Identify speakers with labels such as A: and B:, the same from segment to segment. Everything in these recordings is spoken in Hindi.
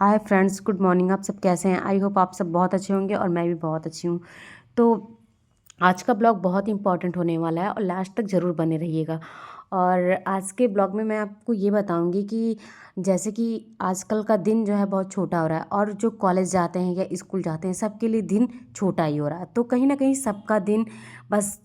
A: Hi friends, good morning. आप सब कैसे हैं? आई होप आप सब बहुत अच्छे होंगे और मैं भी बहुत अच्छी हूँ। तो आज का ब्लॉग बहुत इंपॉर्टेंट होने वाला है और लास्ट तक ज़रूर बने रहिएगा। और आज के ब्लॉग में मैं आपको ये बताऊंगी कि जैसे कि आजकल का दिन जो है बहुत छोटा हो रहा है और जो कॉलेज जाते हैं या स्कूल जाते हैं सबके लिए दिन छोटा ही हो रहा है। तो कहीं ना कहीं सबका दिन बस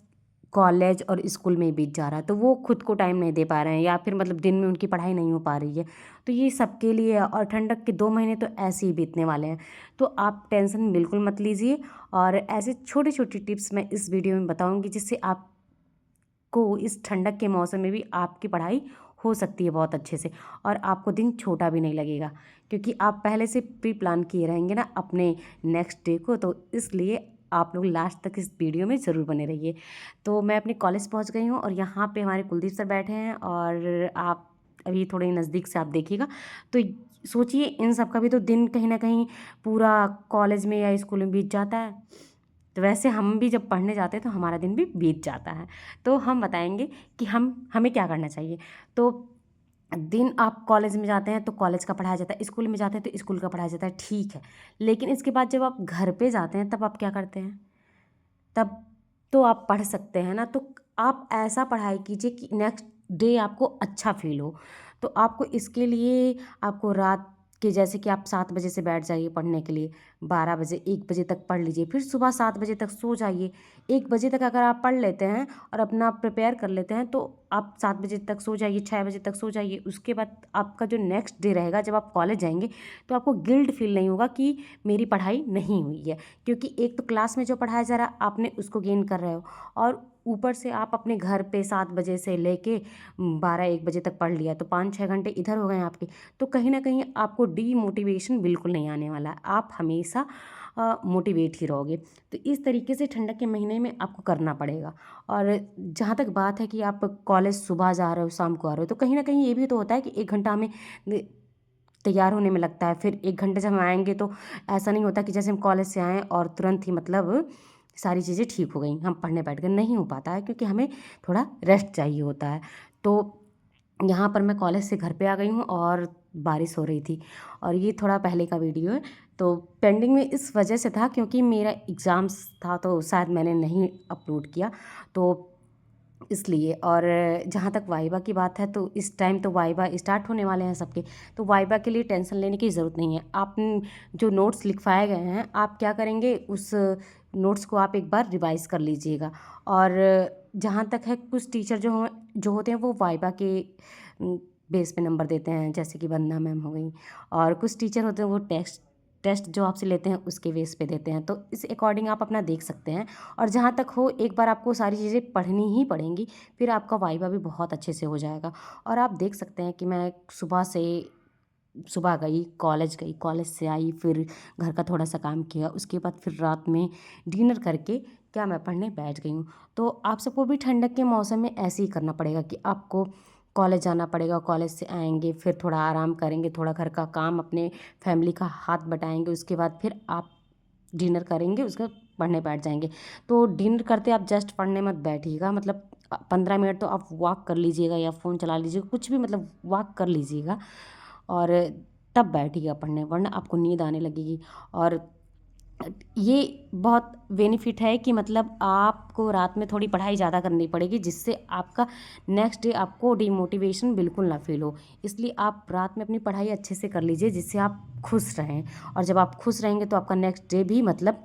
A: कॉलेज और स्कूल में ही बीत जा रहा है, तो वो खुद को टाइम नहीं दे पा रहे हैं या फिर मतलब दिन में उनकी पढ़ाई नहीं हो पा रही है। तो ये सबके लिए है और ठंडक के 2 महीने तो ऐसे ही बीतने वाले हैं। तो आप टेंशन बिल्कुल मत लीजिए और ऐसे छोटी छोटी टिप्स मैं इस वीडियो में बताऊंगी जिससे आपको इस ठंडक के मौसम में भी आपकी पढ़ाई हो सकती है बहुत अच्छे से और आपको दिन छोटा भी नहीं लगेगा, क्योंकि आप पहले से प्री प्लान किए रहेंगे ना अपने नेक्स्ट डे को। तो इसलिए आप लोग लास्ट तक इस वीडियो में ज़रूर बने रहिए। तो मैं अपने कॉलेज पहुंच गई हूँ और यहाँ पे हमारे कुलदीप सर बैठे हैं और आप अभी थोड़े नज़दीक से आप देखिएगा। तो सोचिए इन सब का भी तो दिन कहीं ना कहीं पूरा कॉलेज में या स्कूल में बीत जाता है। तो वैसे हम भी जब पढ़ने जाते हैं तो हमारा दिन भी बीत जाता है। तो हम बताएंगे कि हमें क्या करना चाहिए। तो दिन आप कॉलेज में जाते हैं तो कॉलेज का पढ़ाया जाता है, स्कूल में जाते हैं तो स्कूल का पढ़ाया जाता है, ठीक है। लेकिन इसके बाद जब आप घर पे जाते हैं तब आप क्या करते हैं? तब तो आप पढ़ सकते हैं ना। तो आप ऐसा पढ़ाई कीजिए कि नेक्स्ट डे आपको अच्छा फील हो। तो आपको इसके लिए आपको रात के जैसे कि आप 7 बजे से बैठ जाइए पढ़ने के लिए, 12 बजे 1 बजे तक पढ़ लीजिए, फिर सुबह 7 बजे तक सो जाइए। 1 बजे तक अगर आप पढ़ लेते हैं और अपना प्रिपेयर कर लेते हैं तो आप 7 बजे तक सो जाइए, 6 बजे तक सो जाइए। उसके बाद आपका जो नेक्स्ट डे रहेगा जब आप कॉलेज जाएंगे तो आपको गिल्ट फील नहीं होगा कि मेरी पढ़ाई नहीं हुई है, क्योंकि एक तो क्लास में जो पढ़ाया जा रहा है आपने उसको गेन कर रहे हो और ऊपर से आप अपने घर पे 7 बजे से लेके 12-1 बजे तक पढ़ लिया तो 5-6 घंटे इधर हो गए आपके। तो कहीं ना कहीं आपको डीमोटिवेशन बिल्कुल नहीं आने वाला है, आप हमेशा मोटिवेट ही रहोगे। तो इस तरीके से ठंडक के महीने में आपको करना पड़ेगा। और जहाँ तक बात है कि आप कॉलेज सुबह जा रहे हो शाम को आ रहे हो, तो कहीं ना कहीं ये भी तो होता है कि 1 घंटा हमें तैयार होने में लगता है। फिर 1 घंटे जब हम आएंगे तो ऐसा नहीं होता कि जैसे हम कॉलेज से आएँ और तुरंत ही मतलब सारी चीज़ें ठीक हो गई हम पढ़ने बैठ गए, नहीं हो पाता है क्योंकि हमें थोड़ा रेस्ट चाहिए होता है। तो यहाँ पर मैं कॉलेज से घर पे आ गई हूँ और बारिश हो रही थी और ये थोड़ा पहले का वीडियो है। तो पेंडिंग में इस वजह से था क्योंकि मेरा एग्ज़ाम्स था तो शायद मैंने नहीं अपलोड किया, तो इसलिए। और जहाँ तक वाइवा की बात है तो इस टाइम तो वाइवा स्टार्ट होने वाले हैं सबके। तो वाइवा के लिए टेंशन लेने की ज़रूरत नहीं है। आप जो नोट्स लिखवाए गए हैं आप क्या करेंगे, उस नोट्स को आप एक बार रिवाइज़ कर लीजिएगा। और जहाँ तक है कुछ टीचर जो होते हैं वो वाइवा के बेस पे नंबर देते हैं, जैसे कि वंदना मैम हो गई। और कुछ टीचर होते हैं वो टेस्ट टेस्ट जो आपसे लेते हैं उसके बेस पे देते हैं। तो इस अकॉर्डिंग आप अपना देख सकते हैं। और जहाँ तक हो एक बार आपको सारी चीज़ें पढ़नी ही पड़ेंगी, फिर आपका वाइवा भी बहुत अच्छे से हो जाएगा। और आप देख सकते हैं कि मैं सुबह गई कॉलेज से आई, फिर घर का थोड़ा सा काम किया, उसके बाद फिर रात में डिनर करके क्या मैं पढ़ने बैठ गई हूँ। तो आप सबको भी ठंडक के मौसम में ऐसे ही करना पड़ेगा कि आपको कॉलेज जाना पड़ेगा, कॉलेज से आएंगे फिर थोड़ा आराम करेंगे, थोड़ा घर का काम अपने फैमिली का हाथ बटाएंगे, उसके बाद फिर आप डिनर करेंगे, उसके बाद पढ़ने बैठ जाएंगे। तो डिनर करते आप जस्ट पढ़ने मत बैठिएगा, मतलब 15 मिनट तो आप वॉक कर लीजिएगा या फ़ोन चला लीजिएगा, कुछ भी मतलब वॉक कर लीजिएगा और तब बैठिएगा पढ़ने, वरना आपको नींद आने लगेगी। और ये बहुत बेनिफिट है कि मतलब आपको रात में थोड़ी पढ़ाई ज़्यादा करनी पड़ेगी जिससे आपका नेक्स्ट डे आपको डिमोटिवेशन बिल्कुल ना फील हो। इसलिए आप रात में अपनी पढ़ाई अच्छे से कर लीजिए जिससे आप खुश रहें। और जब आप खुश रहेंगे तो आपका नेक्स्ट डे भी मतलब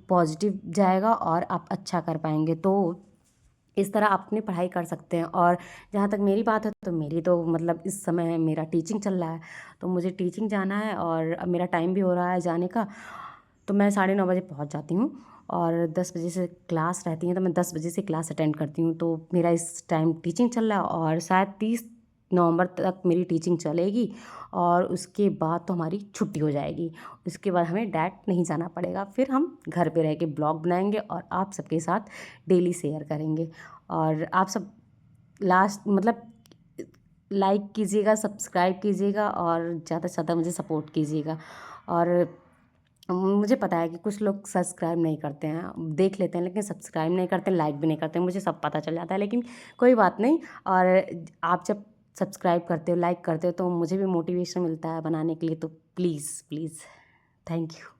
A: पॉजिटिव जाएगा और आप अच्छा कर पाएंगे। तो इस तरह आप अपनी पढ़ाई कर सकते हैं। और जहाँ तक मेरी बात है तो मेरी तो मतलब इस समय मेरा टीचिंग चल रहा है, तो मुझे टीचिंग जाना है और अब मेरा टाइम भी हो रहा है जाने का। तो मैं 9:30 बजे पहुँच जाती हूँ और 10 बजे से क्लास रहती है, तो मैं 10 बजे से क्लास अटेंड करती हूँ। तो मेरा इस टाइम टीचिंग चल रहा है और शायद 30 नवंबर तक मेरी टीचिंग चलेगी और उसके बाद तो हमारी छुट्टी हो जाएगी। उसके बाद हमें डायरेक्ट नहीं जाना पड़ेगा, फिर हम घर पे रह के ब्लॉग बनाएंगे और आप सबके साथ डेली शेयर करेंगे। और आप सब लास्ट मतलब लाइक कीजिएगा, सब्सक्राइब कीजिएगा और ज़्यादा से ज़्यादा मुझे सपोर्ट कीजिएगा। और मुझे पता है कि कुछ लोग सब्सक्राइब नहीं करते हैं, देख लेते हैं लेकिन सब्सक्राइब नहीं करते, लाइक भी नहीं करते, मुझे सब पता चल जाता है, लेकिन कोई बात नहीं। और आप जब सब्सक्राइब करते हो, लाइक करते हो तो मुझे भी मोटिवेशन मिलता है बनाने के लिए। तो प्लीज़ प्लीज़, थैंक यू।